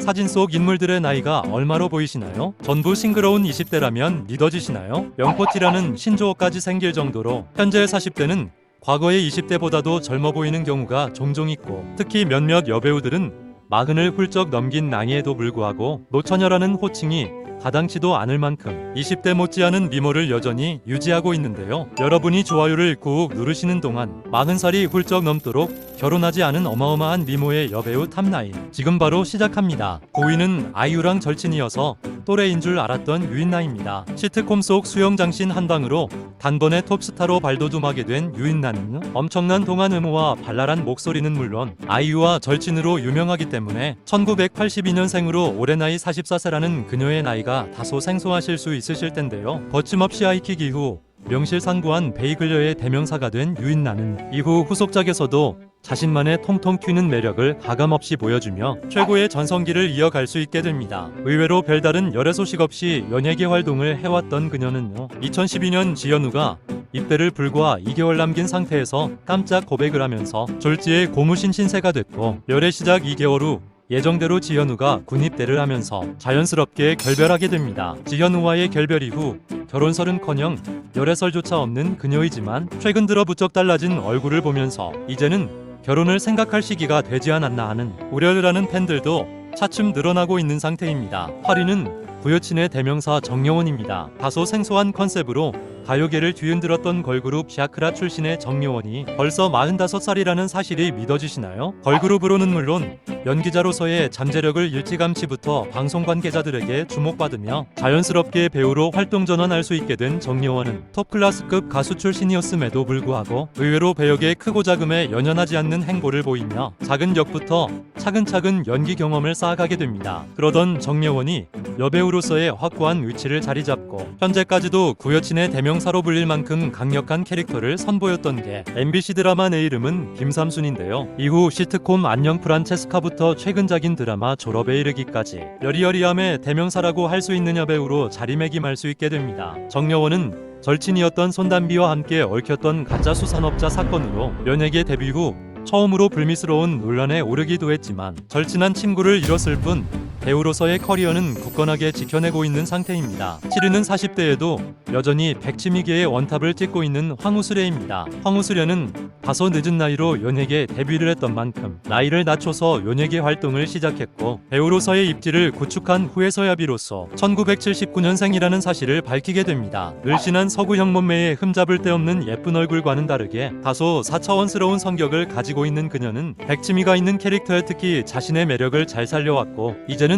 사진 속 인물들의 나이가 얼마로 보이시나요? 전부 싱그러운 20대라면 믿어지시나요? 명포티라는 신조어까지 생길 정도로 현재 40대는 과거의 20대보다도 젊어 보이는 경우가 종종 있고, 특히 몇몇 여배우들은 40을 훌쩍 넘긴 나이에도 불구하고 노처녀라는 호칭이 가당치도 않을 만큼 20대 못지않은 미모를 여전히 유지하고 있는데요. 여러분이 좋아요를 꾹 누르시는 동안 40살이 훌쩍 넘도록 결혼하지 않은 어마어마한 미모의 여배우 탑9 지금 바로 시작합니다. 9위는 아이유랑 절친이어서 또래인 줄 알았던 유인나입니다. 시트콤 속 수영장신 한 방으로 단번에 톱스타로 발돋움하게 된 유인나는 엄청난 동안 외모와 발랄한 목소리는 물론 아이유와 절친으로 유명하기 때문에 1982년생으로 올해 나이 44세라는 그녀의 나이가 다소 생소하실 수 있으실 텐데요. 거침없이 하이킥 이후 명실상부한 베이글녀의 대명사가 된 유인나는 이후 후속작에서도 자신만의 통통 튀는 매력을 가감없이 보여주며 최고의 전성기를 이어갈 수 있게 됩니다. 의외로 별다른 열애 소식 없이 연예계 활동을 해왔던 그녀는요, 2012년 지현우가 입대를 불과 2개월 남긴 상태에서 깜짝 고백을 하면서 졸지에 고무신 신세가 됐고, 열애 시작 2개월 후 예정대로 지현우가 군입대를 하면서 자연스럽게 결별하게 됩니다. 지현우와의 결별 이후 결혼설은커녕 열애설조차 없는 그녀이지만 최근 들어 부쩍 달라진 얼굴을 보면서 이제는 결혼을 생각할 시기가 되지 않았나 하는 우려를 하는 팬들도 차츰 늘어나고 있는 상태입니다. 8위는 부여친의 대명사 정여원입니다. 다소 생소한 컨셉으로 가요계를 뒤흔들었던 걸그룹 샤크라 출신의 정여원이 벌써 45살이라는 사실이 믿어지시나요? 걸그룹으로는 물론 연기자로서의 잠재력을 일찌감치부터 방송 관계자들에게 주목받으며 자연스럽게 배우로 활동 전환할 수 있게 된 정여원은 톱클래스급 가수 출신이었음에도 불구하고 의외로 배역의 크고 작음에 연연하지 않는 행보를 보이며 작은 역부터 차근차근 연기 경험을 쌓아가게 됩니다. 그러던 정여원이 여배우로서의 확고한 위치를 자리잡고 현재까지도 구여친의 대명사로 불릴 만큼 강력한 캐릭터를 선보였던 게 MBC 드라마 내 이름은 김삼순인데요. 이후 시트콤 안녕 프란체스카부터 최근작인 드라마 졸업에 이르기까지 여리여리함의 대명사라고 할 수 있는 여배우로 자리매김할 수 있게 됩니다. 정여원은 절친이었던 손담비와 함께 얽혔던 가짜 수산업자 사건으로 연예계 데뷔 후 처음으로 불미스러운 논란에 오르기도 했지만 절친한 친구를 잃었을 뿐 배우로서의 커리어는 굳건하게 지켜내고 있는 상태입니다. 7위는 40대에도 여전히 백치미계의 원탑을 찍고 있는 황우수레입니다. 황우수레는 다소 늦은 나이로 연예계 데뷔를 했던 만큼 나이를 낮춰서 연예계 활동을 시작했고 배우로서의 입지를 구축한 후에서야 비로소 1979년생이라는 사실을 밝히게 됩니다. 늘씬한 서구형 몸매에 흠잡을 데 없는 예쁜 얼굴과는 다르게 다소 사차원스러운 성격을 가지고 있는 그녀는 백치미가 있는 캐릭터에 특히 자신의 매력을 잘 살려왔고 이제는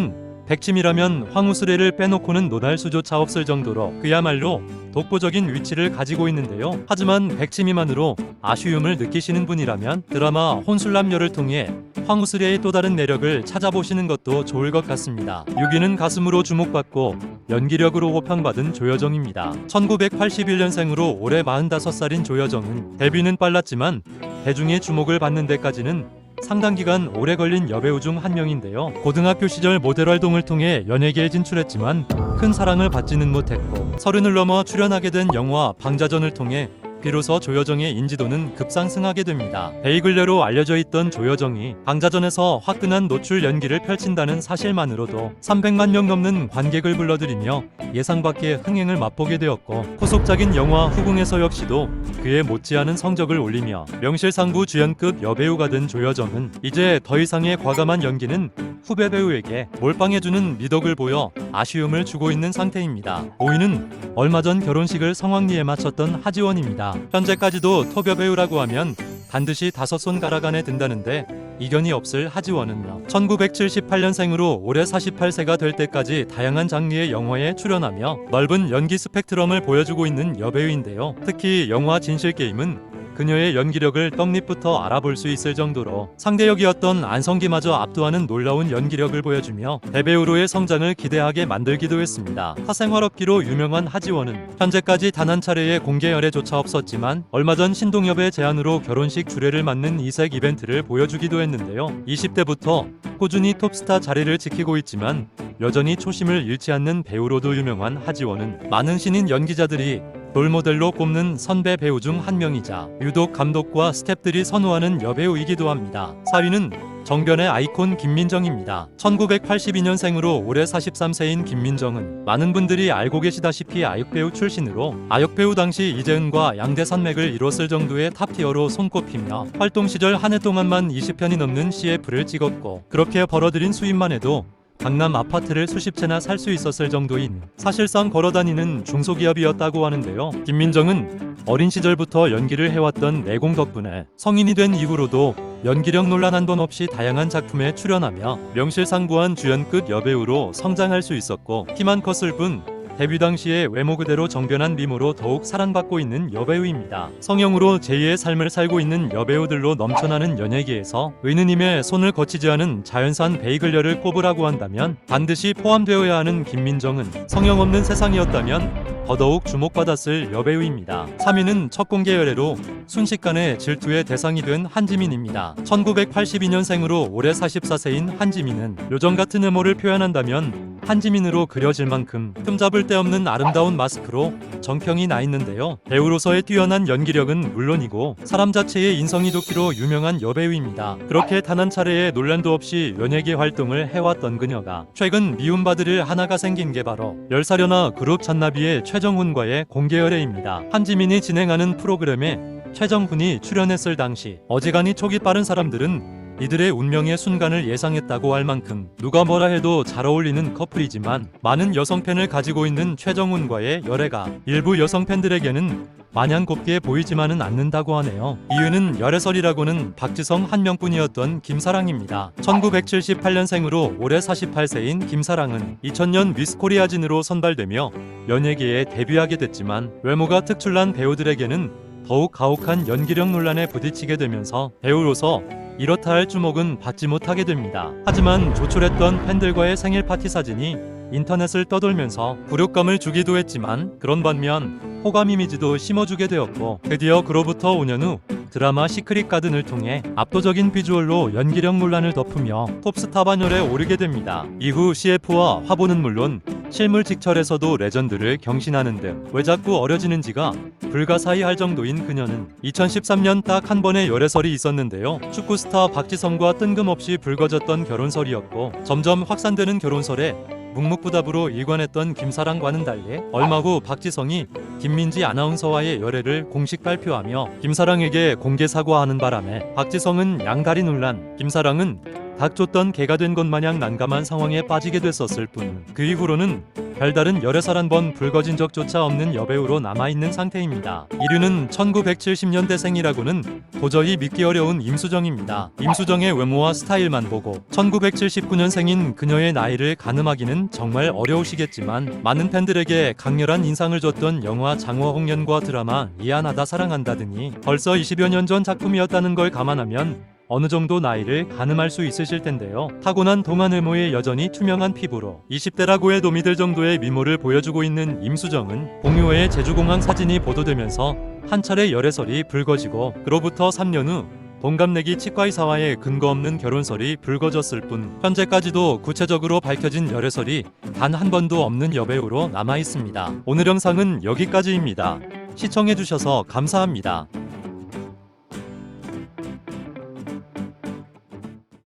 백치미라면 황우수레를 빼놓고는 논할 수조차 없을 정도로 그야말로 독보적인 위치를 가지고 있는데요. 하지만 백치미만으로 아쉬움을 느끼시는 분이라면 드라마 혼술남녀를 통해 황우수레의 또 다른 매력을 찾아보시는 것도 좋을 것 같습니다. 6위는 가슴으로 주목받고 연기력으로 호평받은 조여정입니다. 1981년생으로 올해 45살인 조여정은 데뷔는 빨랐지만 대중의 주목을 받는 데까지는 상당 기간 오래 걸린 여배우 중 한 명인데요. 고등학교 시절 모델 활동을 통해 연예계에 진출했지만 큰 사랑을 받지는 못했고 30을 넘어 출연하게 된 영화 방자전을 통해 비로소 조여정의 인지도는 급상승하게 됩니다. 베이글녀로 알려져 있던 조여정이 방자전에서 화끈한 노출 연기를 펼친다는 사실만으로도 300만 명 넘는 관객을 불러들이며 예상 밖의 흥행을 맛보게 되었고 후속작인 영화 후궁에서 역시도 그에 못지않은 성적을 올리며 명실상부 주연급 여배우가 된 조여정은 이제 더 이상의 과감한 연기는 후배 배우에게 몰빵해주는 미덕을 보여 아쉬움을 주고 있는 상태입니다. 5위는 얼마 전 결혼식을 성황리에 마쳤던 하지원입니다. 현재까지도 톱 여배우라고 하면 반드시 5손 가락 안에 든다는데 이견이 없을 하지원은요, 1978년생으로 올해 48세가 될 때까지 다양한 장르의 영화에 출연하며 넓은 연기 스펙트럼을 보여주고 있는 여배우인데요. 특히 영화 진실게임은 그녀의 연기력을 떡잎부터 알아볼 수 있을 정도로 상대역이었던 안성기마저 압도하는 놀라운 연기력을 보여주며 대배우로의 성장을 기대하게 만들기도 했습니다. 사생활 없기로 유명한 하지원은 현재까지 단 한 차례의 공개 열애조차 없었지만 얼마 전 신동엽의 제안으로 결혼식 주례를 맡는 이색 이벤트를 보여주기도 했는데요. 20대부터 꾸준히 톱스타 자리를 지키고 있지만 여전히 초심을 잃지 않는 배우로도 유명한 하지원은 많은 신인 연기자들이 롤모델로 꼽는 선배 배우 중 한 명이자 유독 감독과 스태프들이 선호하는 여배우이기도 합니다. 4위는 정변의 아이콘 김민정입니다. 1982년생으로 올해 43세인 김민정은 많은 분들이 알고 계시다시피 아역배우 출신으로 아역배우 당시 이재은과 양대산맥을 이뤘을 정도의 탑티어로 손꼽히며 활동 시절 한 해 동안만 20편이 넘는 CF를 찍었고, 그렇게 벌어들인 수입만 해도 강남 아파트를 수십 채나 살 수 있었을 정도인 사실상 걸어다니는 중소기업이었다고 하는데요. 김민정은 어린 시절부터 연기를 해왔던 내공 덕분에 성인이 된 이후로도 연기력 논란 한 번 없이 다양한 작품에 출연하며 명실상부한 주연급 여배우로 성장할 수 있었고, 키만 컸을 뿐 데뷔 당시에 외모 그대로 정변한 미모로 더욱 사랑받고 있는 여배우입니다. 성형으로 제2의 삶을 살고 있는 여배우들로 넘쳐나는 연예계에서 의느님의 손을 거치지 않은 자연산 베이글녀를 꼽으라고 한다면 반드시 포함되어야 하는 김민정은 성형 없는 세상이었다면 더더욱 주목받았을 여배우입니다. 3위는 첫 공개 열애로 순식간에 질투의 대상이 된 한지민입니다. 1982년생으로 올해 44세인 한지민은 요정 같은 외모를 표현한다면 한지민으로 그려질 만큼 흠잡을 데 없는 아름다운 마스크로 정평이 나 있는데요. 배우로서의 뛰어난 연기력은 물론이고 사람 자체의 인성이 좋기로 유명한 여배우입니다. 그렇게 단 한 차례의 논란도 없이 연예계 활동을 해왔던 그녀가 최근 미움받을 하나가 생긴 게 바로 열사려나 그룹 잔나비의 최정훈과의 공개 열애입니다. 한지민이 진행하는 프로그램에 최정훈이 출연했을 당시 어지간히 촉이 빠른 사람들은 이들의 운명의 순간을 예상했다고 할 만큼 누가 뭐라 해도 잘 어울리는 커플이지만, 많은 여성 팬을 가지고 있는 최정훈과의 열애가 일부 여성 팬들에게는 마냥 곱게 보이지만은 않는다고 하네요. 이유는 열애설이라고는 박지성 한 명뿐이었던 김사랑입니다. 1978년생으로 올해 48세인 김사랑은 2000년 미스 코리아진으로 선발되며 연예계에 데뷔하게 됐지만, 외모가 특출난 배우들에게는 더욱 가혹한 연기력 논란에 부딪히게 되면서 배우로서 이렇다 할 주목은 받지 못하게 됩니다. 하지만 조촐했던 팬들과의 생일 파티 사진이 인터넷을 떠돌면서 굴욕감을 주기도 했지만, 그런 반면 호감 이미지도 심어주게 되었고, 드디어 그로부터 5년 후 드라마 시크릿 가든을 통해 압도적인 비주얼로 연기력 논란을 덮으며 톱스타 반열에 오르게 됩니다. 이후 CF와 화보는 물론 실물 직철에서도 레전드를 경신하는 등 왜 자꾸 어려지는지가 불가사의할 정도인 그녀는 2013년 딱 한 번의 열애설이 있었는데요. 축구 스타 박지성과 뜬금없이 불거졌던 결혼설이었고, 점점 확산되는 결혼설에 묵묵부답으로 일관했던 김사랑과는 달리 얼마 후 박지성이 김민지 아나운서와의 열애를 공식 발표하며 김사랑에게 공개 사과하는 바람에 박지성은 양다리 논란, 김사랑은 닭 쫓던 개가 된 것 마냥 난감한 상황에 빠지게 됐었을 뿐, 그 이후로는 별다른 열애설 한 번 불거진 적조차 없는 여배우로 남아있는 상태입니다. 1위는 1970년대생이라고는 도저히 믿기 어려운 임수정입니다. 임수정의 외모와 스타일만 보고 1979년생인 그녀의 나이를 가늠하기는 정말 어려우시겠지만, 많은 팬들에게 강렬한 인상을 줬던 영화 장화홍련과 드라마 미안하다 사랑한다 등이 벌써 20여 년 전 작품이었다는 걸 감안하면 어느 정도 나이를 가늠할 수 있으실 텐데요. 타고난 동안 외모에 여전히 투명한 피부로 20대라고 해도 믿을 정도의 미모를 보여주고 있는 임수정은 공유의 제주공항 사진이 보도되면서 한 차례 열애설이 불거지고, 그로부터 3년 후 동갑내기 치과의사와의 근거 없는 결혼설이 불거졌을 뿐, 현재까지도 구체적으로 밝혀진 열애설이 단 한 번도 없는 여배우로 남아 있습니다. 오늘 영상은 여기까지입니다. 시청해주셔서 감사합니다.